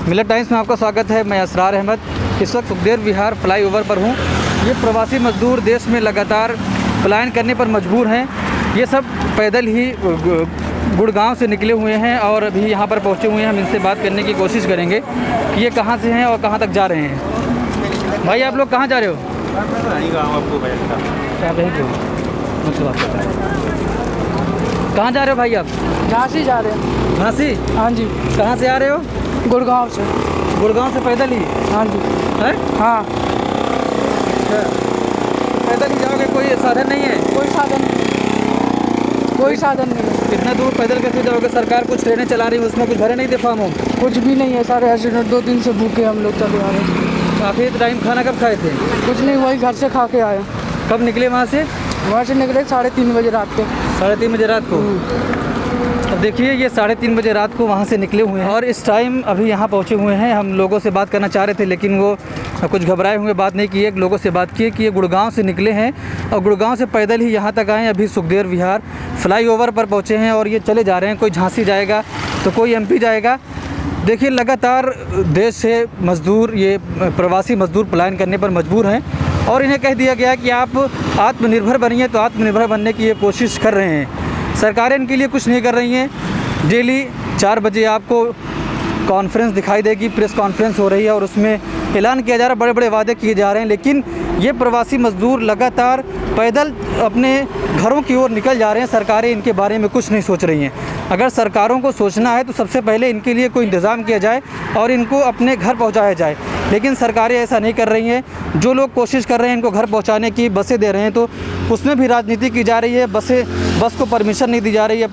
मिलत टाइम्स में आपका स्वागत है। मैं असरार अहमद इस वक्त सुखदेव विहार फ्लाईओवर पर हूँ। ये प्रवासी मजदूर देश में लगातार पलायन करने पर मजबूर हैं। ये सब पैदल ही गुड़गांव से निकले हुए हैं और अभी यहाँ पर पहुँचे हुए हैं। हम इनसे बात करने की कोशिश करेंगे कि ये कहाँ से हैं और कहाँ तक जा रहे हैं। भाई आप लोग कहाँ जा रहे हो? कहाँ जा रहे हो भाई आप? झांसी जा रहे हैं। झांसी? हाँ जी। कहाँ से आ रहे हो? गुड़गांव से। गुड़गांव से पैदल ही? हाँ जी। है? हाँ। पैदल ही जाओगे? कोई साधन नहीं है? कोई साधन नहीं, कोई साधन नहीं है। इतना दूर पैदल कैसे जाओगे? सरकार कुछ ट्रेनें चला रही है, उसमें कुछ भरे नहीं थे फॉर्म हो? कुछ भी नहीं है सारे एक्सीडेंट। 2 दिन से भूखे हम लोग चले आ रहे हैं। काफ़ी टाइम खाना कब खाए थे? कुछ नहीं, वही घर से खा के आए। कब निकले वहाँ से? वहाँ से निकले 3:30 बजे रात को। 3:30 बजे रात को? अब देखिए ये 3:30 बजे रात को वहाँ से निकले हुए हैं और इस टाइम अभी यहाँ पहुँचे हुए हैं। हम लोगों से बात करना चाह रहे थे लेकिन वो कुछ घबराए हुए बात नहीं किए। लोगों से बात की कि ये गुड़गांव से निकले हैं और गुड़गांव से पैदल ही यहाँ तक आए। अभी सुखदेव विहार फ्लाईओवर पर पहुँचे हैं और ये चले जा रहे हैं। कोई झांसी जाएगा तो कोई MP जाएगा। देखिए लगातार देश से मज़दूर, ये प्रवासी मज़दूर पलायन करने पर मजबूर हैं और इन्हें कह दिया गया कि आप आत्मनिर्भर बनिए, तो आत्मनिर्भर बनने की ये कोशिश कर रहे हैं। सरकारें इनके लिए कुछ नहीं कर रही हैं। डेली 4 बजे आपको कॉन्फ्रेंस दिखाई देगी, प्रेस कॉन्फ्रेंस हो रही है और उसमें ऐलान किया जा रहा है, बड़े बड़े वादे किए जा रहे हैं, लेकिन ये प्रवासी मज़दूर लगातार पैदल अपने घरों की ओर निकल जा रहे हैं। सरकारें इनके बारे में कुछ नहीं सोच रही हैं। अगर सरकारों को सोचना है तो सबसे पहले इनके लिए कोई इंतज़ाम किया जाए और इनको अपने घर पहुंचाया जाए, लेकिन सरकारें ऐसा नहीं कर रही हैं। जो लोग कोशिश कर रहे हैं इनको घर पहुंचाने की, बसें दे रहे हैं, तो उसमें भी राजनीति की जा रही है। बस को परमिशन नहीं दी जा रही है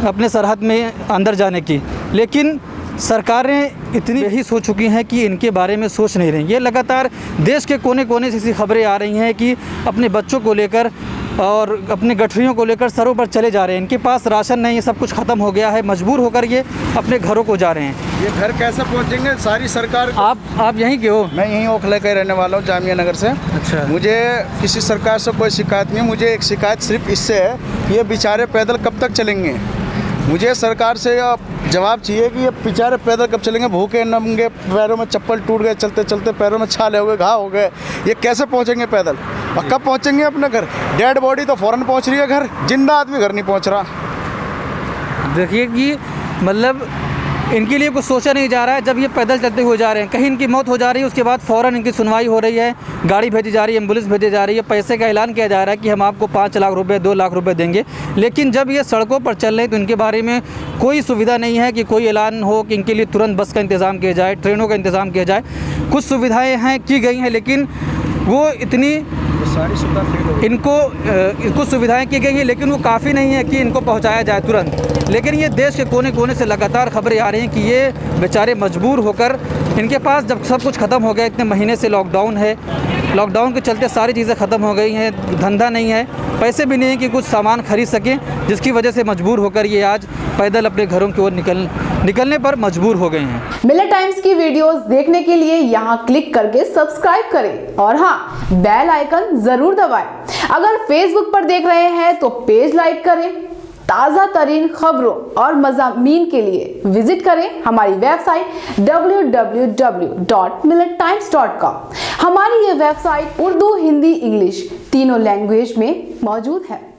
अपने सरहद में अंदर जाने की, लेकिन सरकारें इतनी ही सोच चुकी हैं कि इनके बारे में सोच नहीं रही। ये लगातार देश के कोने कोने से ऐसी खबरें आ रही हैं कि अपने बच्चों को लेकर और अपने गठरियों को लेकर सरों पर चले जा रहे हैं। इनके पास राशन नहीं है, सब कुछ ख़त्म हो गया है। मजबूर होकर ये अपने घरों को जा रहे हैं। ये घर कैसे पहुंचेंगे? सारी सरकार आप यहीं के हो? मैं यहीं ओखले का रहने वाला हूँ, जामिया नगर से। अच्छा। मुझे किसी सरकार से कोई शिकायत नहीं। मुझे एक शिकायत सिर्फ इससे है कि ये बेचारे पैदल कब तक चलेंगे। मुझे सरकार से जवाब चाहिए कि ये बेचारे पैदल कब चलेंगे। भूखे नंगे, पैरों में चप्पल टूट गए, चलते चलते पैरों में छाले हो गए, घाव हो गए। ये कैसे पहुंचेंगे पैदल और कब पहुंचेंगे अपने घर? डेड बॉडी तो फ़ौरन पहुंच रही है घर, जिंदा आदमी घर नहीं पहुंच रहा। देखिए कि मतलब इनके लिए कुछ सोचा नहीं जा रहा है। जब ये पैदल चलते हुए जा रहे हैं, कहीं इनकी मौत हो जा रही है, उसके बाद फ़ौरन इनकी सुनवाई हो रही है, गाड़ी भेजी जा रही है, एम्बुलेंस भेजी जा रही है, पैसे का ऐलान किया जा रहा है कि हम आपको 5 लाख रुपए, 2 लाख रुपए देंगे। लेकिन जब ये सड़कों पर चल रहे हैं तो इनके बारे में कोई सुविधा नहीं है कि कोई ऐलान हो कि इनके लिए तुरंत बस का इंतज़ाम किया जाए, ट्रेनों का इंतज़ाम किया जाए। कुछ सुविधाएँ हैं, की गई हैं, लेकिन वो इतनी सारी सुविधा इनको कुछ सुविधाएं की गई हैं, लेकिन वो काफ़ी नहीं है कि इनको पहुंचाया जाए तुरंत। लेकिन ये देश के कोने कोने से लगातार खबरें आ रही हैं कि ये बेचारे मजबूर होकर, इनके पास जब सब कुछ ख़त्म हो गया, इतने महीने से लॉकडाउन है, लॉकडाउन के चलते सारी चीज़ें ख़त्म हो गई हैं, धंधा नहीं है, पैसे भी नहीं है कि कुछ सामान खरीद सकें, जिसकी वजह से मजबूर होकर ये आज पैदल अपने घरों की ओर निकलने पर मजबूर हो गए हैं। मिलत टाइम्स की वीडियोस देखने के लिए यहाँ क्लिक करके सब्सक्राइब करें और हाँ, बेल आइकन जरूर दबाएं। अगर फेसबुक पर देख रहे हैं तो पेज लाइक करें। ताज़ा तरीन खबरों और मज़ामीन के लिए विजिट करें हमारी वेबसाइट www.millettimes.com। हमारी ये वेबसाइट उर्दू, हिंदी, इंग्लिश तीनों लैंग्वेज में मौजूद है।